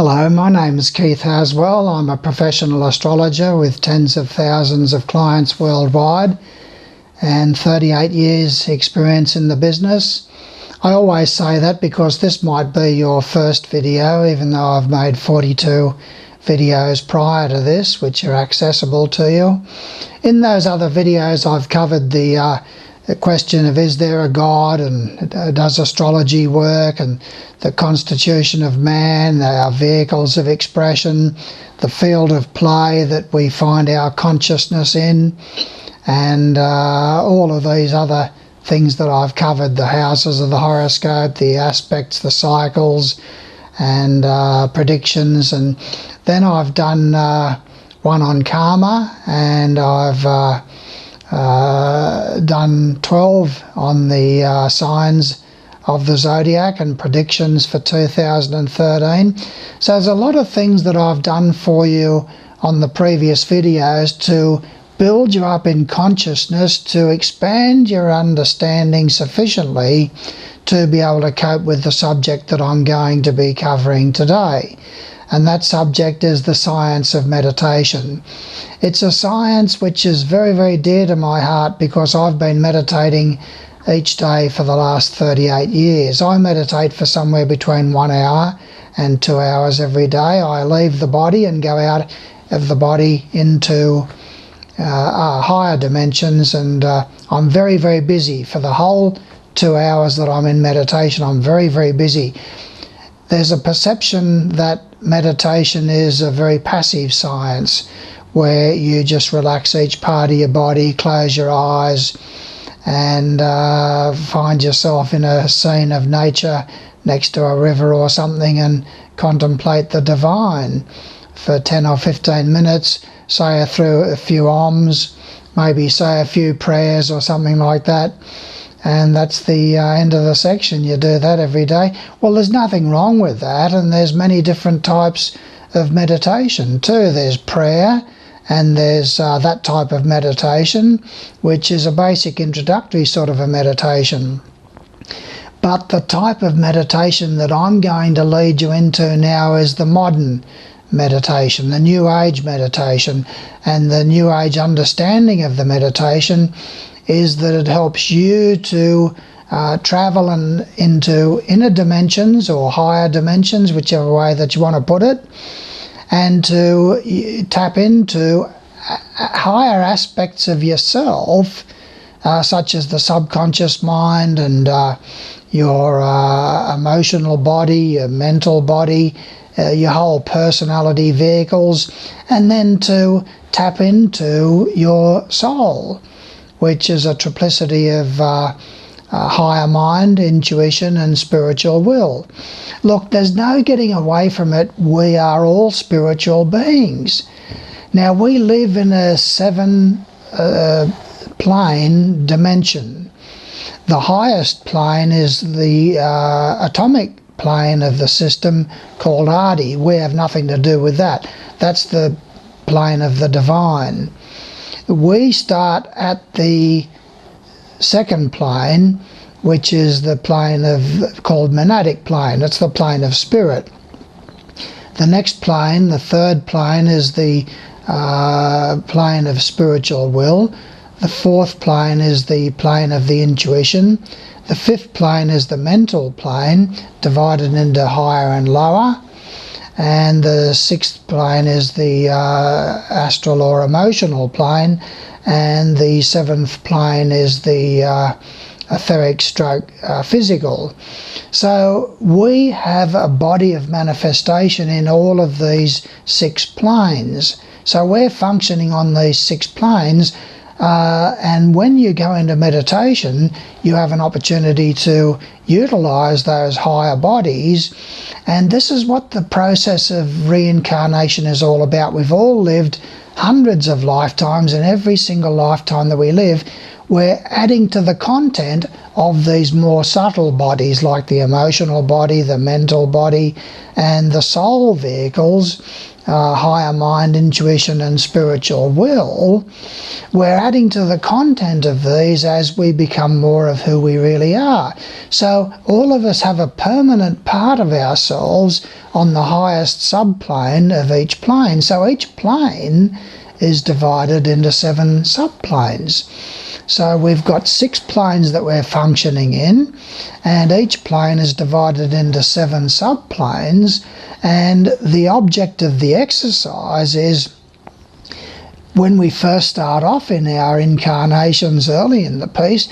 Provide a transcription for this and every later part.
Hello, my name is Keith Haswell. I'm a professional astrologer with tens of thousands of clients worldwide and 38 years experience in the business. I always say that because this might be your first video, even though I've made 42 videos prior to this which are accessible to you. In those other videos I've covered the question of is there a God, and does astrology work, and the constitution of man, our vehicles of expression, the field of play that we find our consciousness in, and all of these other things that I've covered, the houses of the horoscope, the aspects, the cycles, and predictions. And then I've done one on karma, and I've done 12 on the signs of the zodiac and predictions for 2013. So there's a lot of things that I've done for you on the previous videos to build you up in consciousness, to expand your understanding sufficiently to be able to cope with the subject that I'm going to be covering today. And that subject is the science of meditation. It's a science which is very, very dear to my heart because I've been meditating each day for the last 38 years. I meditate for somewhere between 1 hour and 2 hours every day. I leave the body and go out of the body into higher dimensions, and I'm very, very busy. For the whole 2 hours that I'm in meditation, I'm very, very busy. There's a perception that meditation is a very passive science where you just relax each part of your body, close your eyes, and find yourself in a scene of nature next to a river or something and contemplate the divine for 10 or 15 minutes, say through a few ohms, maybe say a few prayers or something like that. And that's the end of the section. You do that every day. Well, there's nothing wrong with that, and there's many different types of meditation too. There's prayer, and there's that type of meditation, which is a basic introductory sort of a meditation. But the type of meditation that I'm going to lead you into now is the modern meditation, the New Age meditation. And the New Age understanding of the meditation is that it helps you to travel into inner dimensions or higher dimensions, whichever way that you want to put it, and to tap into higher aspects of yourself, such as the subconscious mind and your emotional body, your mental body, your whole personality vehicles, and then to tap into your soul, which is a triplicity of higher mind, intuition, and spiritual will. Look, there's no getting away from it. We are all spiritual beings. Now, we live in a 7-plane dimension. The highest plane is the atomic plane of the system called Adi. We have nothing to do with that. That's the plane of the divine. We start at the second plane, which is the plane called monadic plane. It's the plane of spirit. The next plane, the third plane, is the plane of spiritual will. The fourth plane is the plane of the intuition. The fifth plane is the mental plane, divided into higher and lower. And the sixth plane is the astral or emotional plane, and the seventh plane is the etheric stroke physical. So we have a body of manifestation in all of these 6 planes. So we're functioning on these 6 planes, and when you go into meditation, you have an opportunity to utilize those higher bodies. And this is what the process of reincarnation is all about. We've all lived hundreds of lifetimes, and every single lifetime that we live, we're adding to the content of these more subtle bodies, like the emotional body, the mental body, and the soul vehicles, higher mind, intuition, and spiritual will. We're adding to the content of these as we become more of who we really are. So all of us have a permanent part of ourselves on the highest subplane of each plane. So each plane is divided into 7 subplanes. So we've got 6 planes that we're functioning in, and each plane is divided into 7 subplanes. And the object of the exercise is, when we first start off in our incarnations early in the piece,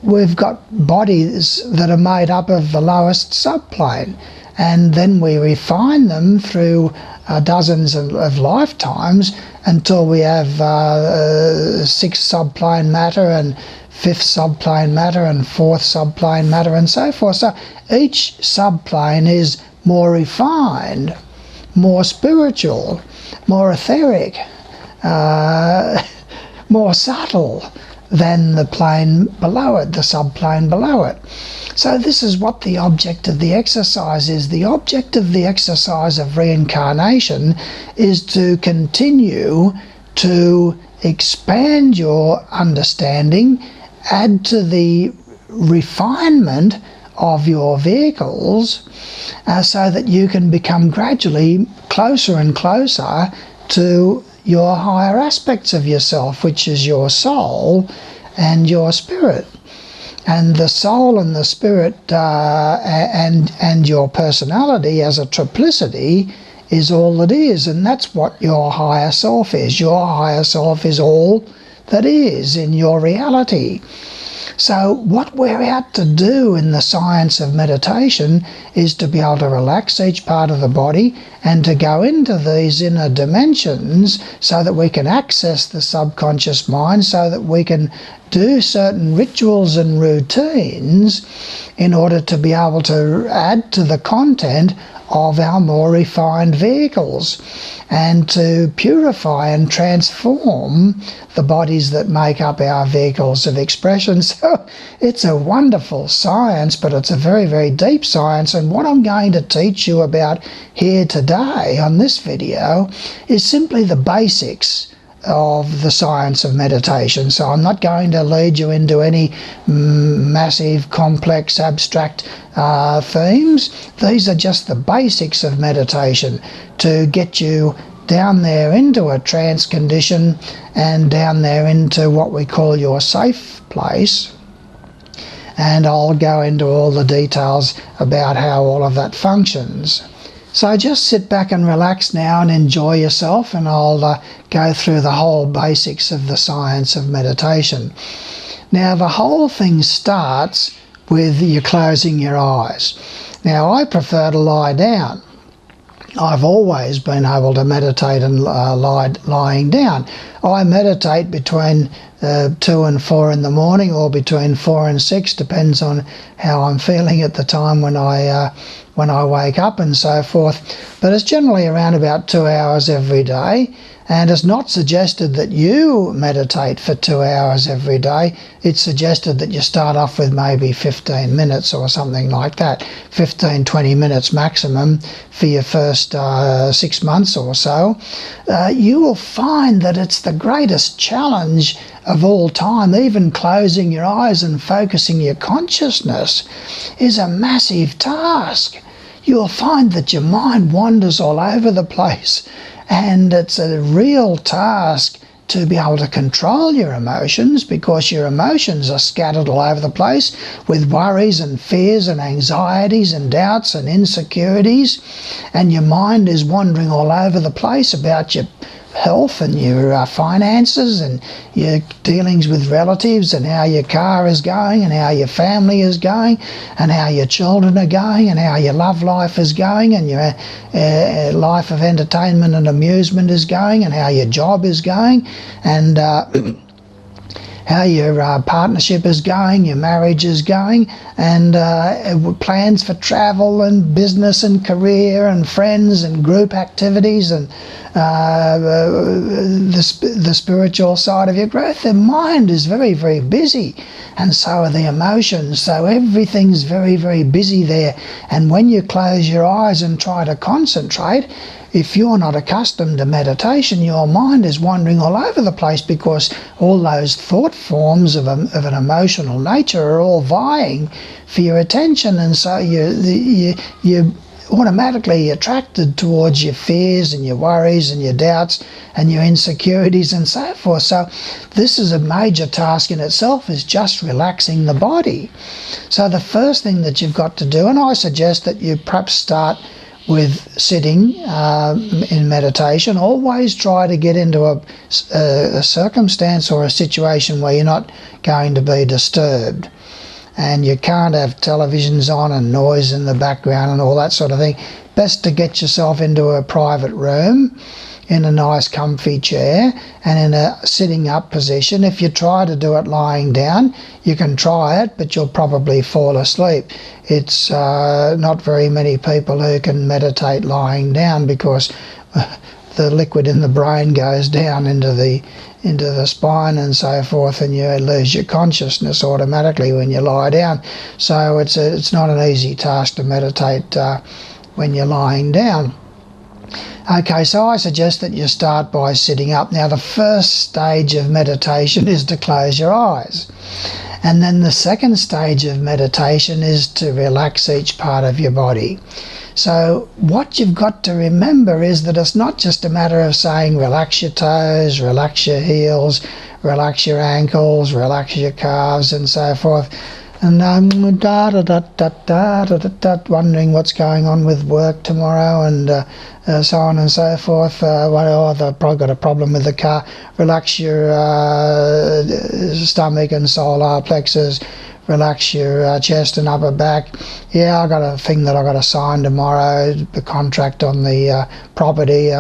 we've got bodies that are made up of the lowest subplane, and then we refine them through dozens of lifetimes until we have 6th subplane matter and 5th subplane matter and 4th subplane matter and so forth. So each subplane is more refined, more spiritual, more etheric, more subtle than the plane below it, the subplane below it. So this is what the object of the exercise is. The object of the exercise of reincarnation is to continue to expand your understanding, add to the refinement of your vehicles, so that you can become gradually closer and closer to your higher aspects of yourself, which is your soul and your spirit. And the soul and the spirit and your personality as a triplicity is all that is, and that's what your higher self is. Your higher self is all that is in your reality. So what we're out to do in the science of meditation is to be able to relax each part of the body and to go into these inner dimensions so that we can access the subconscious mind, so that we can do certain rituals and routines in order to be able to add to the content of our more refined vehicles and to purify and transform the bodies that make up our vehicles of expression. So it's a wonderful science, but it's a very, very deep science. And what I'm going to teach you about here today on this video is simply the basics of the science of meditation. So I'm not going to lead you into any massive, complex, abstract themes. These are just the basics of meditation to get you down there into a trance condition and down there into what we call your safe place. And I'll go into all the details about how all of that functions. So just sit back and relax now and enjoy yourself, and I'll go through the whole basics of the science of meditation. Now the whole thing starts with you closing your eyes. Now I prefer to lie down. I've always been able to meditate and lying down. I meditate between 2 and 4 in the morning, or between 4 and 6, depends on how I'm feeling at the time when I wake up and so forth. But it's generally around about 2 hours every day. And it's not suggested that you meditate for 2 hours every day. It's suggested that you start off with maybe 15 minutes or something like that. 15, 20 minutes maximum for your first 6 months or so. You will find that it's the greatest challenge of all time. Even closing your eyes and focusing your consciousness is a massive task. You'll find that your mind wanders all over the place, and it's a real task to be able to control your emotions, because your emotions are scattered all over the place with worries and fears and anxieties and doubts and insecurities, and your mind is wandering all over the place about your health and your finances and your dealings with relatives, and how your car is going, and how your family is going, and how your children are going, and how your love life is going, and your life of entertainment and amusement is going, and how your job is going, and how your partnership is going, your marriage is going, and plans for travel and business and career and friends and group activities and the spiritual side of your growth. The mind is very, very busy, and so are the emotions. So everything's very, very busy there. And when you close your eyes and try to concentrate, if you're not accustomed to meditation, your mind is wandering all over the place, because all those thought forms of an emotional nature are all vying for your attention, and so you automatically attracted towards your fears and your worries and your doubts and your insecurities and so forth. So this is a major task in itself, is just relaxing the body. So the first thing that you've got to do, and I suggest that you perhaps start with sitting in meditation. Always try to get into a circumstance or a situation where you're not going to be disturbed. And you can't have televisions on and noise in the background and all that sort of thing. Best to get yourself into a private room in a nice comfy chair and in a sitting up position. If you try to do it lying down, you can try it, but you'll probably fall asleep. It's not very many people who can meditate lying down, because the liquid in the brain goes down into the spine and so forth, and you lose your consciousness automatically when you lie down. So it's not an easy task to meditate when you're lying down. Okay, so I suggest that you start by sitting up. Now, the first stage of meditation is to close your eyes. And then the second stage of meditation is to relax each part of your body. So what you've got to remember is that it's not just a matter of saying relax your toes, relax your heels, relax your ankles, relax your calves and so forth, and wondering what's going on with work tomorrow and so on and so forth. They've probably got a problem with the car. Relax your stomach and solar plexus. Relax your chest and upper back. Yeah, I got a thing that I got to sign tomorrow, the contract on the property.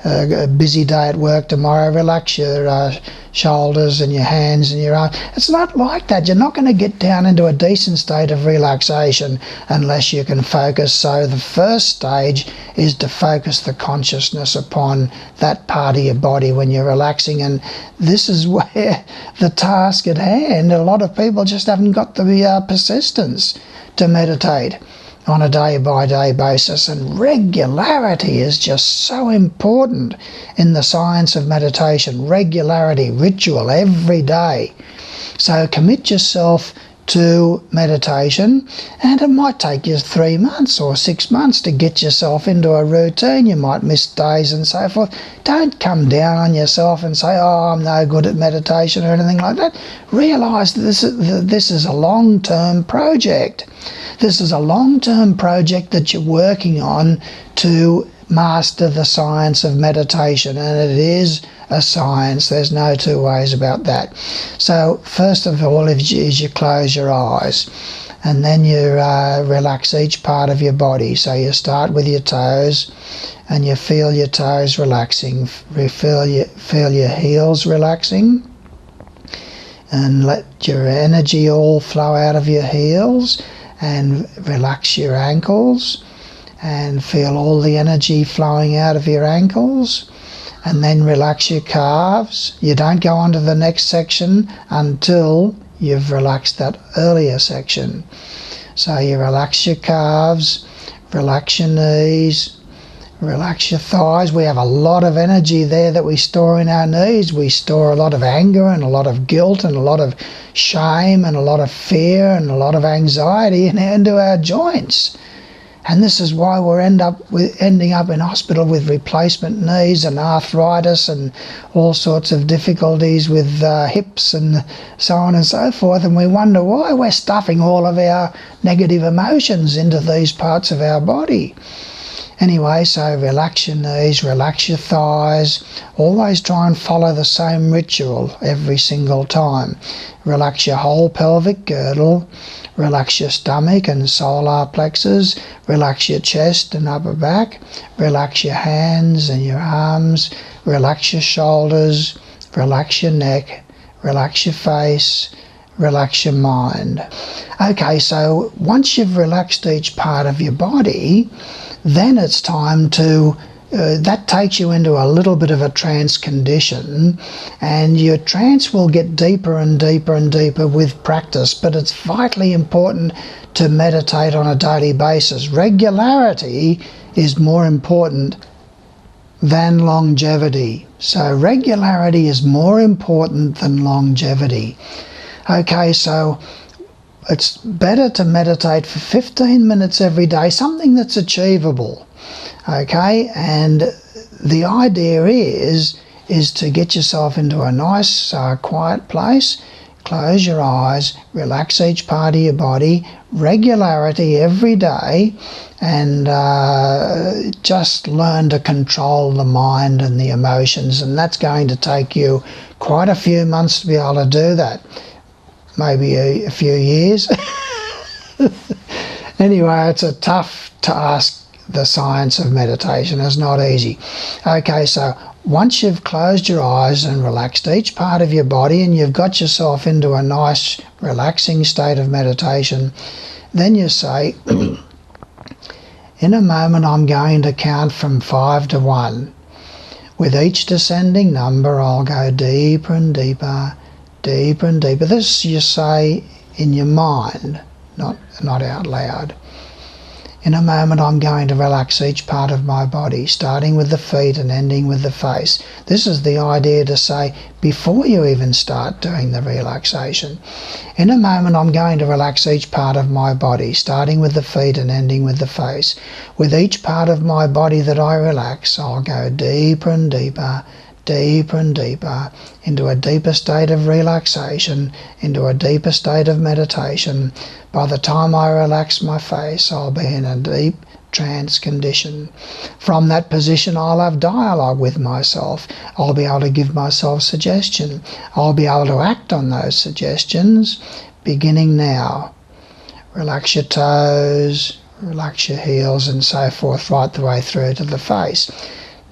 A busy day at work tomorrow. Relax your shoulders and your hands and your arms. It's not like that. You're not going to get down into a decent state of relaxation unless you can focus. So the first stage is to focus the consciousness upon that part of your body when you're relaxing, and this is where the task at hand, a lot of people just haven't got the persistence to meditate on a day-by-day basis, and regularity is just so important in the science of meditation. Regularity, ritual, every day. So commit yourself to meditation, and it might take you 3 months or 6 months to get yourself into a routine. You might miss days and so forth. Don't come down on yourself and say, oh, I'm no good at meditation or anything like that. Realise that this is a long-term project. This is a long-term project that you're working on to master the science of meditation, and it is a science. There's no two ways about that. So first of all is you close your eyes, and then you relax each part of your body. So you start with your toes, and you feel your toes relaxing. Feel your heels relaxing, and let your energy all flow out of your heels, and relax your ankles and feel all the energy flowing out of your ankles, and then relax your calves. You don't go on to the next section until you've relaxed that earlier section. So you relax your calves, relax your knees, relax your thighs. We have a lot of energy there that we store in our knees. We store a lot of anger and a lot of guilt and a lot of shame and a lot of fear and a lot of anxiety into our joints. And this is why we're ending up in hospital with replacement knees and arthritis and all sorts of difficulties with hips and so on and so forth. And we wonder why we're stuffing all of our negative emotions into these parts of our body. Anyway, so relax your knees, relax your thighs. Always try and follow the same ritual every single time. Relax your whole pelvic girdle. Relax your stomach and solar plexus. Relax your chest and upper back. Relax your hands and your arms. Relax your shoulders. Relax your neck. Relax your face. Relax your mind. Okay, so once you've relaxed each part of your body, then it's time to that takes you into a little bit of a trance condition, and your trance will get deeper and deeper and deeper with practice. But it's vitally important to meditate on a daily basis. Regularity is more important than longevity. So regularity is more important than longevity. Okay, so it's better to meditate for 15 minutes every day, something that's achievable. Okay, and the idea is to get yourself into a nice quiet place, close your eyes, relax each part of your body, regularity every day, and just learn to control the mind and the emotions. And that's going to take you quite a few months to be able to do that, maybe a few years. Anyway, it's a tough task. The science of meditation is not easy. Okay, so once you've closed your eyes and relaxed each part of your body, and you've got yourself into a nice relaxing state of meditation, then you say, in a moment I'm going to count from 5 to 1. With each descending number I'll go deeper and deeper, deeper and deeper. This you say in your mind, not out loud. In a moment I'm going to relax each part of my body, starting with the feet and ending with the face. This is the idea to say before you even start doing the relaxation. In a moment I'm going to relax each part of my body, starting with the feet and ending with the face. With each part of my body that I relax, I'll go deeper and deeper, deeper and deeper, into a deeper state of relaxation, into a deeper state of meditation. By the time I relax my face, I'll be in a deep trance condition. From that position, I'll have dialogue with myself. I'll be able to give myself suggestion. I'll be able to act on those suggestions, beginning now. Relax your toes, relax your heels, and so forth, right the way through to the face.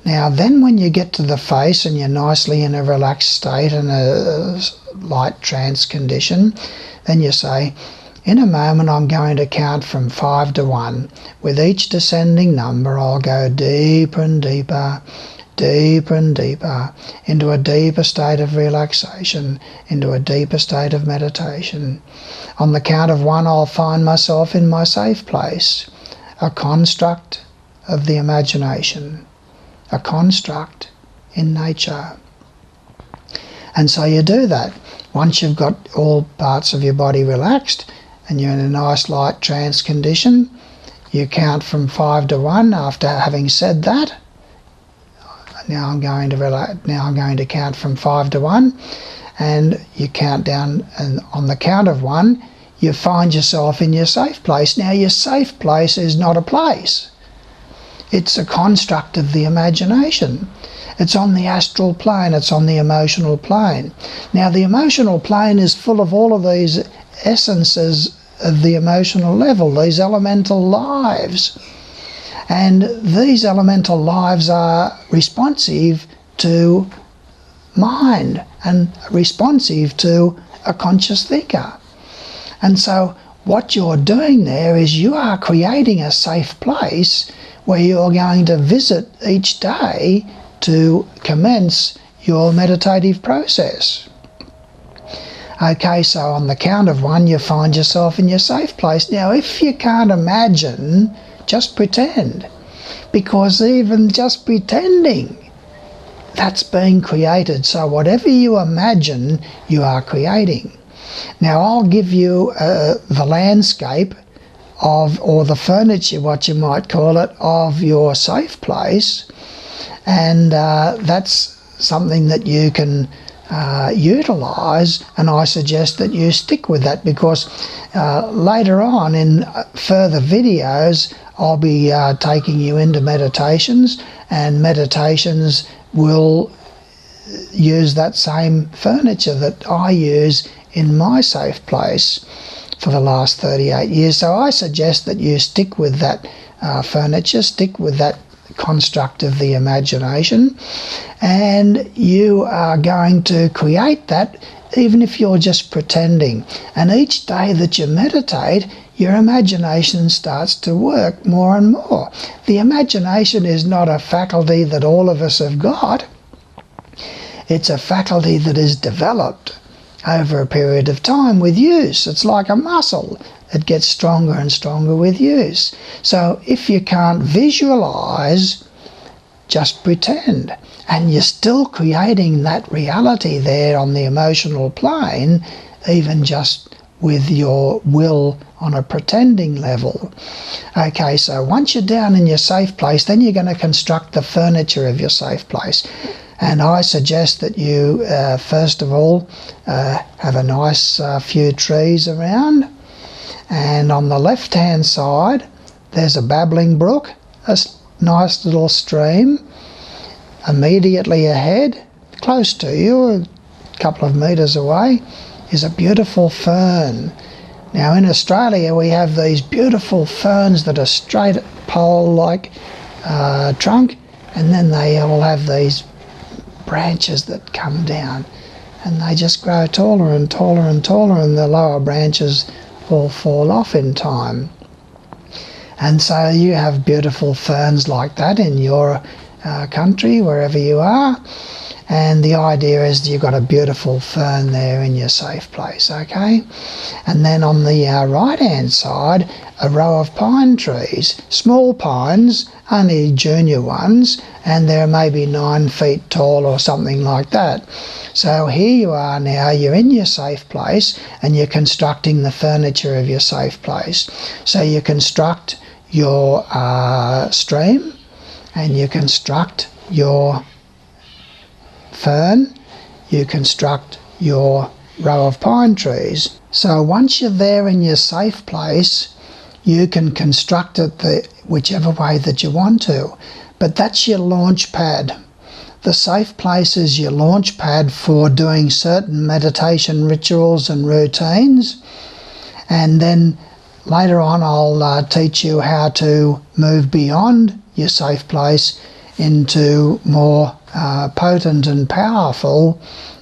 Now then, when you get to the face and you're nicely in a relaxed state and a light trance condition, then you say, in a moment I'm going to count from 5 to 1. With each descending number I'll go deeper and deeper, deeper and deeper, into a deeper state of relaxation, into a deeper state of meditation. On the count of 1 I'll find myself in my safe place, a construct of the imagination, a construct in nature. And so you do that. Once you've got all parts of your body relaxed and you're in a nice light trance condition, you count from 5 to 1. After having said that, now I'm going to count from 5 to 1, and you count down, and on the count of 1 you find yourself in your safe place. Now your safe place is not a place. It's a construct of the imagination. It's on the astral plane, it's on the emotional plane. Now the emotional plane is full of all of these essences of the emotional level, these elemental lives. And these elemental lives are responsive to mind and responsive to a conscious thinker. And so what you're doing there is you are creating a safe place where you're going to visit each day to commence your meditative process. Okay, so on the count of 1 you find yourself in your safe place. Now if you can't imagine, just pretend, because even just pretending, that's being created. So whatever you imagine, you are creating. Now I'll give you the landscape of, or the furniture, what you might call it, of your safe place, and that's something that you can utilize, and I suggest that you stick with that, because later on in further videos I'll be taking you into meditations, and meditations will use that same furniture that I use in my safe place for the last 38 years. So I suggest that you stick with that furniture, stick with that construct of the imagination, and you are going to create that even if you're just pretending. And each day that you meditate, your imagination starts to work more and more. The imagination is not a faculty that all of us have got. It's a faculty that is developed over a period of time with use. It's like a muscle. It gets stronger and stronger with use. So if you can't visualize, just pretend. And you're still creating that reality there on the emotional plane, even just with your will on a pretending level. Okay, so once you're down in your safe place, then you're going to construct the furniture of your safe place. And I suggest that you, first of all, have a nice few trees around. And on the left-hand side, there's a babbling brook, a nice little stream. Immediately ahead, close to you, a couple of metres away, is a beautiful fern. Now in Australia we have these beautiful ferns that are straight pole-like trunk, and then they all have these branches that come down, and they just grow taller and taller and taller, and the lower branches all fall off in time. And so you have beautiful ferns like that in your country, wherever you are, and the idea is you've got a beautiful fern there in your safe place, okay? And then on the right hand side, a row of pine trees, small pines, only junior ones, and they're maybe 9 feet tall or something like that. So here you are now, you're in your safe place, and you're constructing the furniture of your safe place. So you construct your stream, and you construct your fern, you construct your row of pine trees. So once you're there in your safe place, you can construct it whichever way that you want to. But that's your launch pad. The safe place is your launch pad for doing certain meditation rituals and routines. And then later on I'll teach you how to move beyond your safe place into more potent and powerful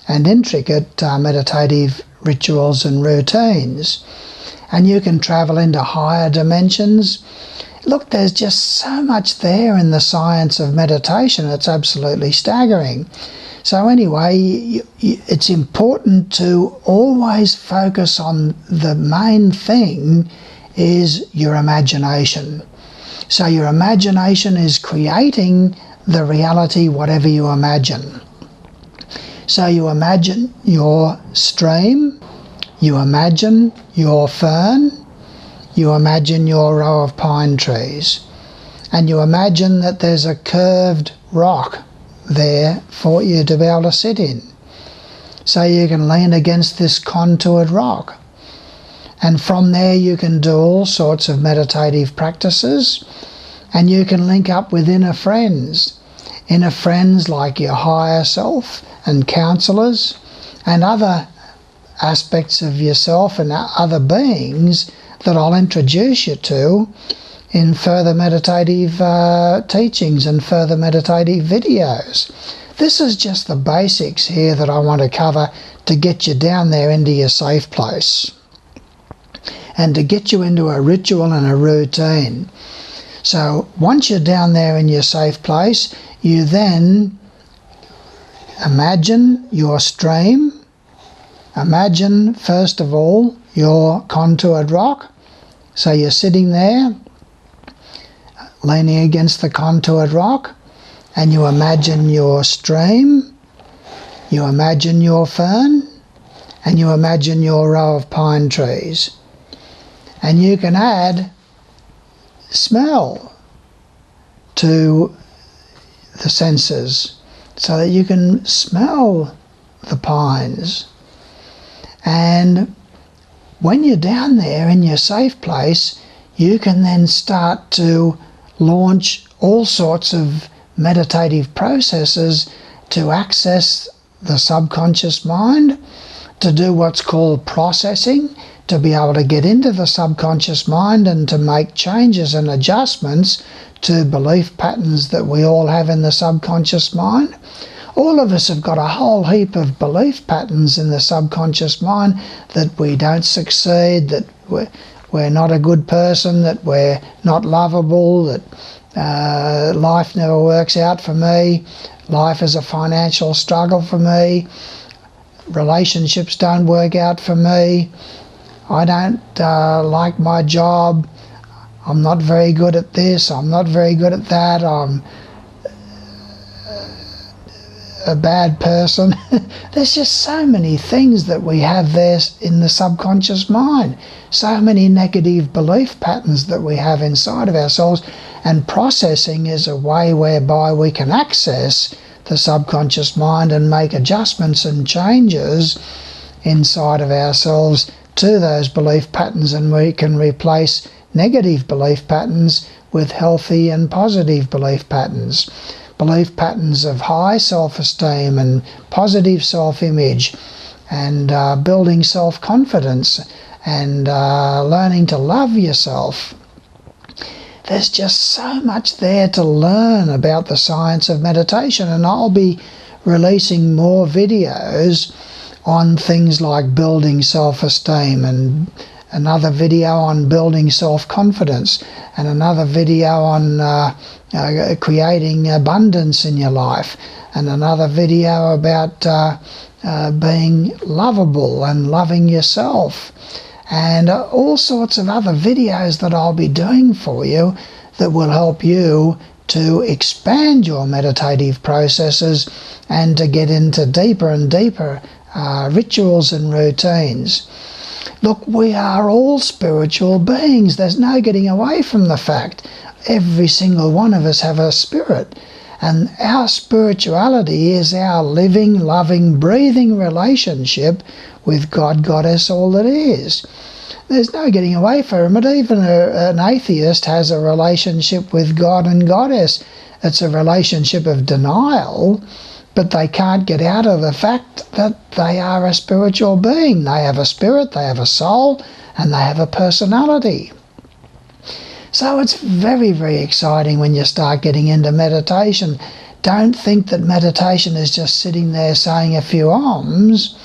and intricate meditative rituals and routines. And you can travel into higher dimensions. Look, there's just so much there in the science of meditation. It's absolutely staggering. So anyway, it's important to always focus on the main thing is your imagination. So your imagination is creating the reality, whatever you imagine. So you imagine your stream, you imagine your fern, you imagine your row of pine trees, and you imagine that there's a curved rock there for you to be able to sit in. So you can lean against this contoured rock. And from there you can do all sorts of meditative practices, and you can link up with inner friends like your higher self and counselors and other aspects of yourself and other beings that I'll introduce you to in further meditative teachings and further meditative videos. This is just the basics here that I want to cover to get you down there into your safe place and to get you into a ritual and a routine. So once you're down there in your safe place, you then imagine your stream. Imagine, first of all, your contoured rock. So you're sitting there, leaning against the contoured rock, and you imagine your stream, you imagine your fern, and you imagine your row of pine trees. And you can add smell to the senses so that you can smell the pines. And when you're down there in your safe place, you can then start to launch all sorts of meditative processes to access the subconscious mind, to do what's called processing, to be able to get into the subconscious mind and to make changes and adjustments to belief patterns that we all have in the subconscious mind. All of us have got a whole heap of belief patterns in the subconscious mind that we don't succeed, that we're not a good person, that we're not lovable, that life never works out for me, life is a financial struggle for me, relationships don't work out for me, I don't like my job, I'm not very good at this, I'm not very good at that, I'm a bad person. There's just so many things that we have there in the subconscious mind, so many negative belief patterns that we have inside of ourselves, and processing is a way whereby we can access the subconscious mind and make adjustments and changes inside of ourselves to those belief patterns, and we can replace negative belief patterns with healthy and positive belief patterns. Belief patterns of high self-esteem and positive self-image, and building self-confidence, and learning to love yourself. There's just so much there to learn about the science of meditation, and I'll be releasing more videos on things like building self-esteem, and another video on building self-confidence, and another video on creating abundance in your life, and another video about being lovable and loving yourself, and all sorts of other videos that I'll be doing for you that will help you to expand your meditative processes and to get into deeper and deeper rituals and routines. Look, we are all spiritual beings. There's no getting away from the fact. Every single one of us have a spirit, and our spirituality is our living, loving, breathing relationship with God, Goddess, all that is. There's no getting away from it. Even an atheist has a relationship with God and Goddess. It's a relationship of denial, but they can't get out of the fact that they are a spiritual being. They have a spirit, they have a soul, and they have a personality. So it's very, very exciting when you start getting into meditation. Don't think that meditation is just sitting there saying a few ohms,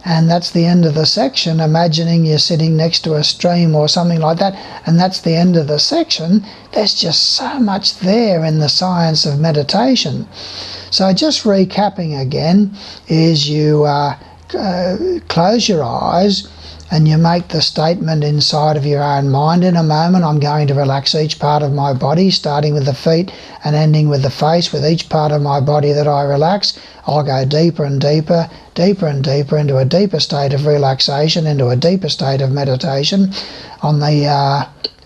and that's the end of the section, imagining you're sitting next to a stream or something like that, and that's the end of the section. There's just so much there in the science of meditation. So just recapping again, is you close your eyes and you make the statement inside of your own mind, in a moment I'm going to relax each part of my body, starting with the feet and ending with the face. With each part of my body that I relax, I'll go deeper and deeper, deeper and deeper into a deeper state of relaxation, into a deeper state of meditation.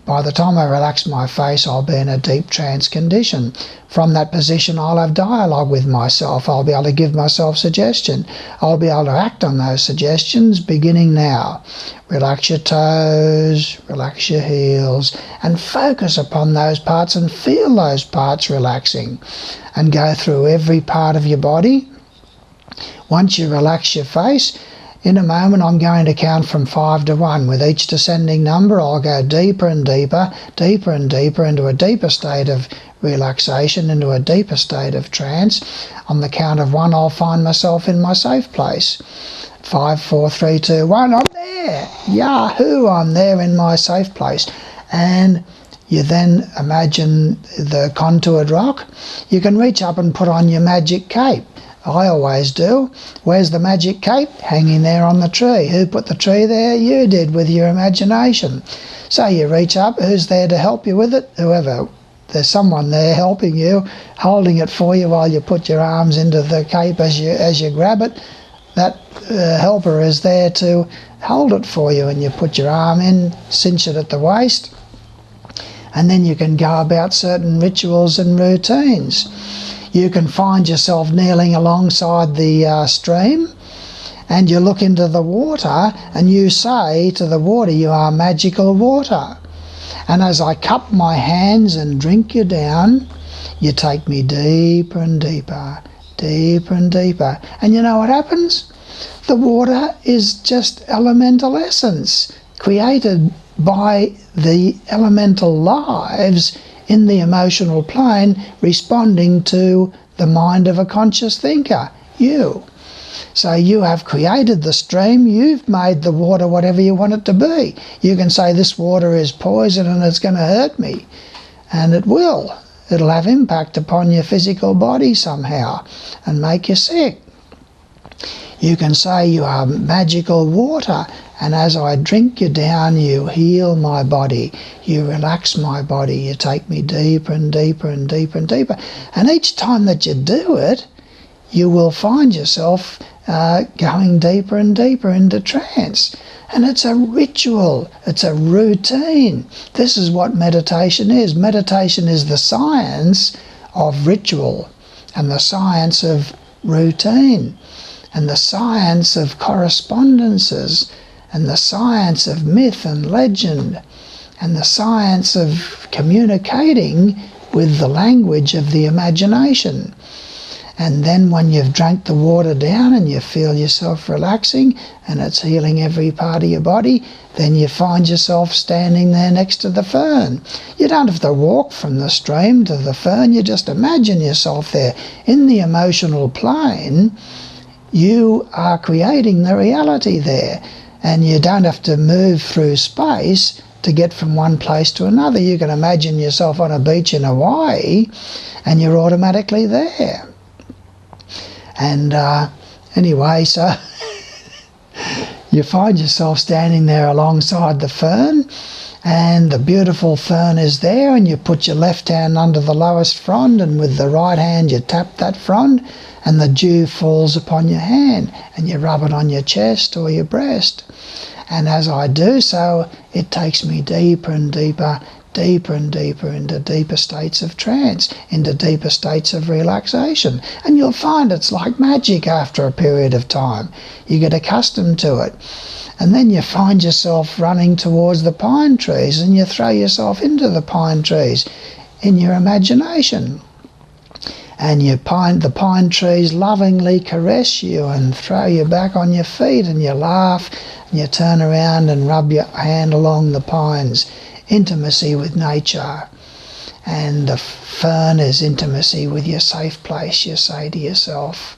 By the time I relax my face, I'll be in a deep trance condition. From that position, I'll have dialogue with myself. I'll be able to give myself suggestion. I'll be able to act on those suggestions beginning now. Relax your toes, relax your heels, and focus upon those parts and feel those parts relaxing. And go through every part of your body. Once you relax your face, in a moment I'm going to count from 5 to 1. With each descending number I'll go deeper and deeper, deeper and deeper into a deeper state of relaxation, into a deeper state of trance. On the count of 1 I'll find myself in my safe place. 5, 4, 3, 2, 1, I'm there! Yahoo! I'm there in my safe place. And you then imagine the contoured rock. You can reach up and put on your magic cape. I always do. Where's the magic cape? Hanging there on the tree. Who put the tree there? You did, with your imagination. So you reach up. Who's there to help you with it? Whoever. There's someone there helping you, holding it for you while you put your arms into the cape as you grab it. That helper is there to hold it for you, and you put your arm in, cinch it at the waist, and then you can go about certain rituals and routines. You can find yourself kneeling alongside the stream, and you look into the water and you say to the water, you are magical water. And as I cup my hands and drink you down, you take me deeper and deeper, deeper and deeper. And you know what happens? The water is just elemental essence, created by the elemental lives in the emotional plane, responding to the mind of a conscious thinker, you. So you have created the stream, you've made the water whatever you want it to be. You can say this water is poison and it's going to hurt me, and it will. It'll have impact upon your physical body somehow and make you sick. You can say you are magical water, and as I drink you down, you heal my body, you relax my body, you take me deeper and deeper and deeper and deeper. And each time that you do it, you will find yourself going deeper and deeper into trance. And it's a ritual, it's a routine. This is what meditation is. Meditation is the science of ritual and the science of routine and the science of correspondences and the science of myth and legend and the science of communicating with the language of the imagination. And then when you've drank the water down and you feel yourself relaxing and it's healing every part of your body, then you find yourself standing there next to the fern. You don't have to walk from the stream to the fern, you just imagine yourself there. In the emotional plane, you are creating the reality there, and you don't have to move through space to get from one place to another. You can imagine yourself on a beach in Hawaii and you're automatically there. And anyway, so you find yourself standing there alongside the fern, and the beautiful fern is there, and you put your left hand under the lowest frond, and with the right hand you tap that frond, and the dew falls upon your hand, and you rub it on your chest or your breast. And as I do so, it takes me deeper and deeper, deeper and deeper into deeper states of trance, into deeper states of relaxation. And you'll find it's like magic after a period of time. You get accustomed to it. And then you find yourself running towards the pine trees, and you throw yourself into the pine trees in your imagination. And the pine trees lovingly caress you and throw you back on your feet, and you laugh, and you turn around and rub your hand along the pines. Intimacy with nature. And the fern is intimacy with your safe place, you say to yourself.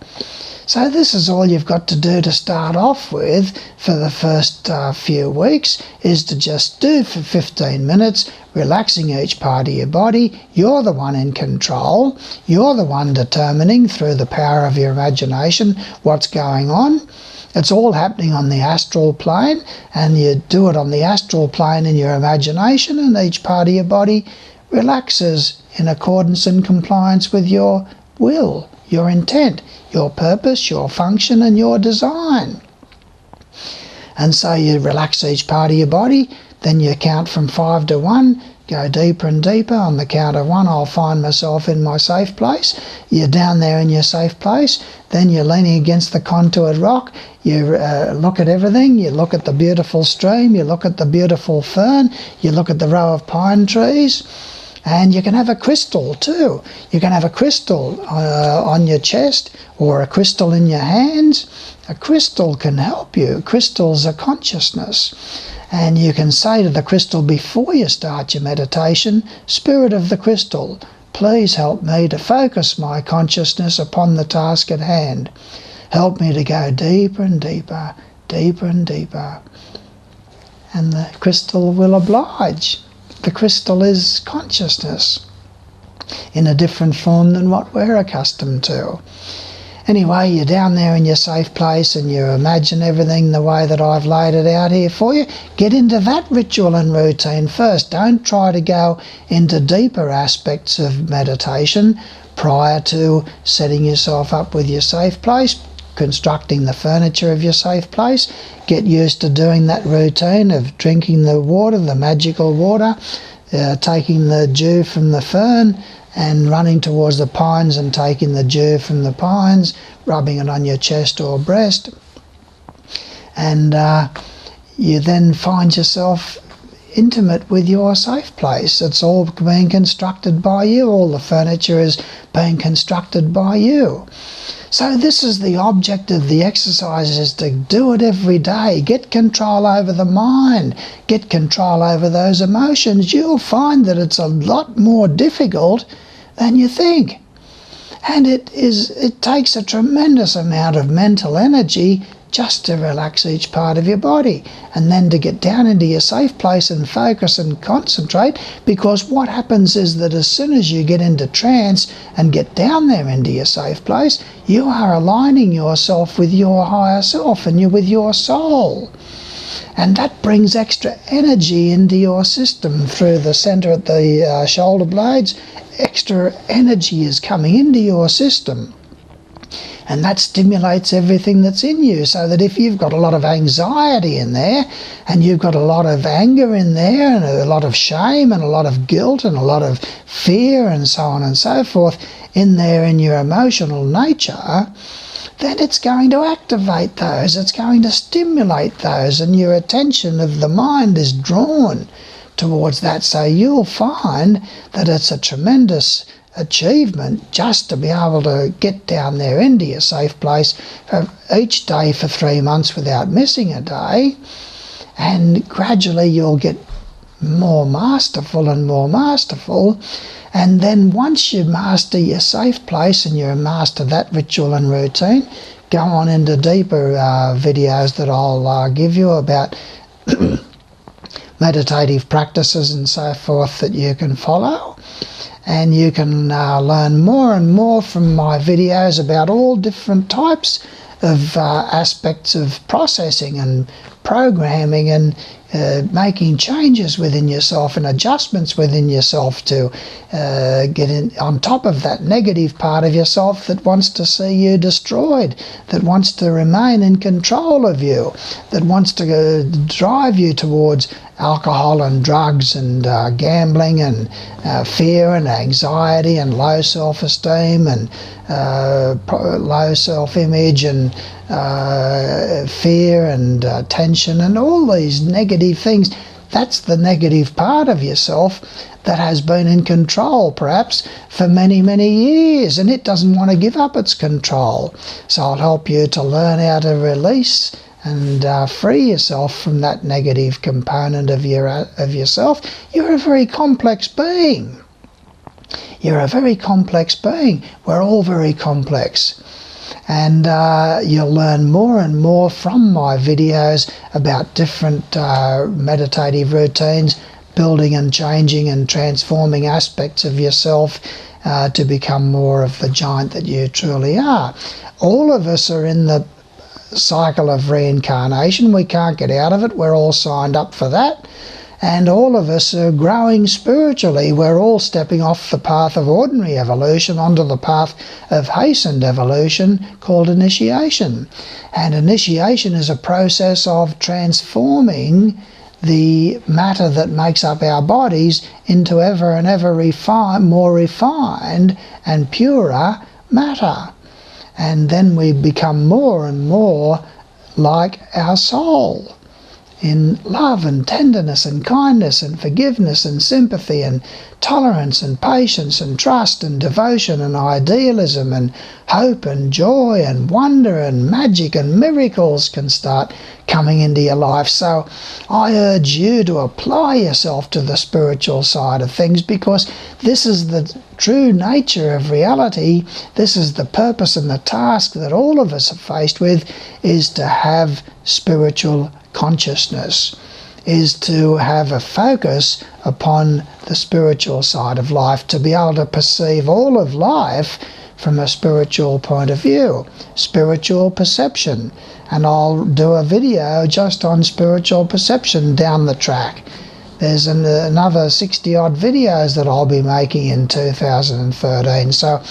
So this is all you've got to do to start off with for the first few weeks, is to just do for 15 minutes, relaxing each part of your body. You're the one in control. You're the one determining through the power of your imagination what's going on. It's all happening on the astral plane, and you do it on the astral plane in your imagination, and each part of your body relaxes in accordance and compliance with your will, your intent, your purpose, your function, and your design. And so you relax each part of your body, then you count from 5 to 1, go deeper and deeper. On the count of 1, I'll find myself in my safe place. You're down there in your safe place. Then you're leaning against the contoured rock. You look at everything. You look at the beautiful stream. You look at the beautiful fern. You look at the row of pine trees. And you can have a crystal too. You can have a crystal on your chest or a crystal in your hands. A crystal can help you. Crystals are consciousness. And you can say to the crystal before you start your meditation, Spirit of the crystal, please help me to focus my consciousness upon the task at hand. Help me to go deeper and deeper, deeper and deeper. And the crystal will oblige. The crystal is consciousness in a different form than what we're accustomed to. Anyway, you're down there in your safe place and you imagine everything the way that I've laid it out here for you. Get into that ritual and routine first. Don't try to go into deeper aspects of meditation prior to setting yourself up with your safe place, constructing the furniture of your safe place. Get used to doing that routine of drinking the water, the magical water, taking the dew from the fern, and running towards the pines and taking the dew from the pines, rubbing it on your chest or breast. And you then find yourself intimate with your safe place. It's all being constructed by you. All the furniture is being constructed by you. So this is the object of the exercise, is to do it every day. Get control over the mind. Get control over those emotions. You'll find that it's a lot more difficult than you think. And it takes a tremendous amount of mental energy just to relax each part of your body, and then to get down into your safe place and focus and concentrate, because what happens is that as soon as you get into trance and get down there into your safe place, you are aligning yourself with your higher self and you're with your soul. And that brings extra energy into your system through the center at the shoulder blades. Extra energy is coming into your system. And that stimulates everything that's in you, so that if you've got a lot of anxiety in there, and you've got a lot of anger in there, and a lot of shame, and a lot of guilt, and a lot of fear, and so on and so forth, in there in your emotional nature, then it's going to activate those, it's going to stimulate those, and your attention of the mind is drawn towards that. So you'll find that it's a tremendous achievement just to be able to get down there into your safe place each day for 3 months without missing a day, and gradually you'll get more masterful and more masterful. And then once you master your safe place and you master that ritual and routine, go on into deeper videos that I'll give you about meditative practices and so forth that you can follow. And you can learn more and more from my videos about all different types of aspects of processing and programming and making changes within yourself and adjustments within yourself to get in on top of that negative part of yourself that wants to see you destroyed, that wants to remain in control of you, that wants to drive you towards alcohol and drugs and gambling and fear and anxiety and low self-esteem and low self-image and fear and tension and all these negative things. That's the negative part of yourself that has been in control perhaps for many, many years, and it doesn't want to give up its control. So I'll help you to learn how to release and free yourself from that negative component of yourself. You're a very complex being. You're a very complex being. We're all very complex. And you'll learn more and more from my videos about different meditative routines, building and changing and transforming aspects of yourself to become more of the giant that you truly are. All of us are in the cycle of reincarnation. We can't get out of it. We're all signed up for that. And all of us are growing spiritually. We're all stepping off the path of ordinary evolution onto the path of hastened evolution called initiation. And initiation is a process of transforming the matter that makes up our bodies into ever and ever more refined and purer matter. And then we become more and more like our soul, in love and tenderness and kindness and forgiveness and sympathy and tolerance and patience and trust and devotion and idealism and hope and joy and wonder and magic and miracles can start coming into your life. So I urge you to apply yourself to the spiritual side of things, because this is the true nature of reality. This is the purpose and the task that all of us are faced with, is to have spiritual consciousness, is to have a focus upon the spiritual side of life, to be able to perceive all of life from a spiritual point of view, spiritual perception. And I'll do a video just on spiritual perception down the track. There's another 60-odd videos that I'll be making in 2013. So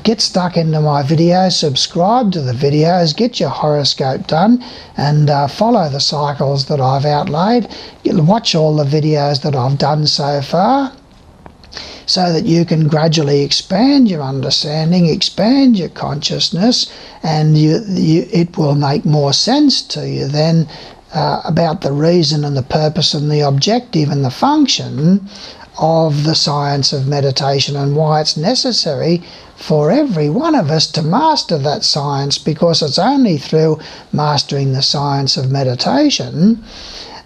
get stuck into my videos, subscribe to the videos, get your horoscope done, and follow the cycles that I've outlaid. Watch all the videos that I've done so far, so that you can gradually expand your understanding, expand your consciousness, and it will make more sense to you then about the reason and the purpose and the objective and the function of the science of meditation, and why it's necessary for every one of us to master that science, because it's only through mastering the science of meditation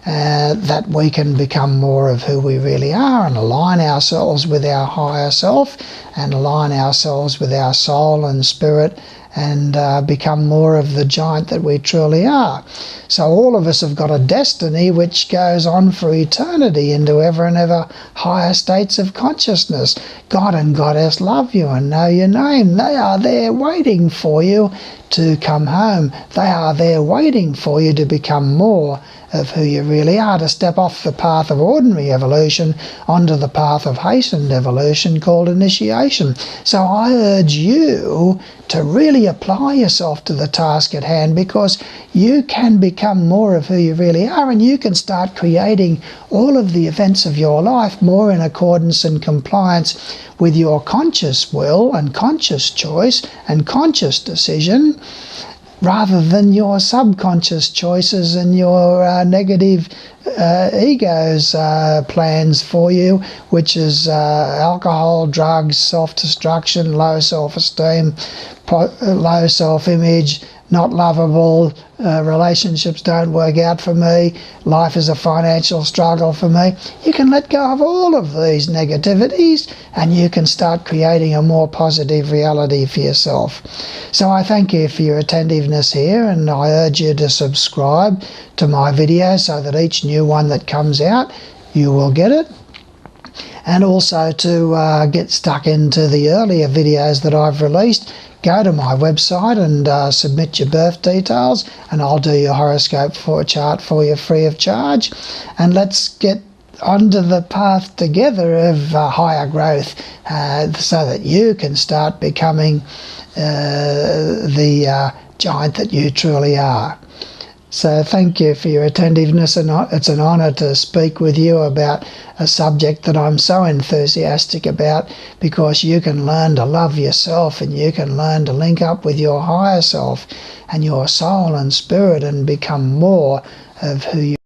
that we can become more of who we really are and align ourselves with our higher self and align ourselves with our soul and spirit and become more of the giant that we truly are. So all of us have got a destiny which goes on for eternity into ever and ever higher states of consciousness. God and Goddess love you and know your name. They are there waiting for you to come home. They are there waiting for you to become more of who you really are, to step off the path of ordinary evolution onto the path of hastened evolution called initiation. So I urge you to really apply yourself to the task at hand, because you can become more of who you really are, and you can start creating all of the events of your life more in accordance and compliance with your conscious will and conscious choice and conscious decision, rather than your subconscious choices and your negative ego's plans for you, which is alcohol, drugs, self-destruction, low self-esteem, low self-image, not lovable, relationships don't work out for me, life is a financial struggle for me. You can let go of all of these negativities and you can start creating a more positive reality for yourself. So I thank you for your attentiveness here, and I urge you to subscribe to my videos so that each new one that comes out you will get it. And also to get stuck into the earlier videos that I've released, go to my website and submit your birth details, and I'll do your horoscope chart for you free of charge. And let's get onto the path together of higher growth, so that you can start becoming the giant that you truly are. So thank you for your attentiveness, and it's an honour to speak with you about a subject that I'm so enthusiastic about, because you can learn to love yourself and you can learn to link up with your higher self and your soul and spirit and become more of who you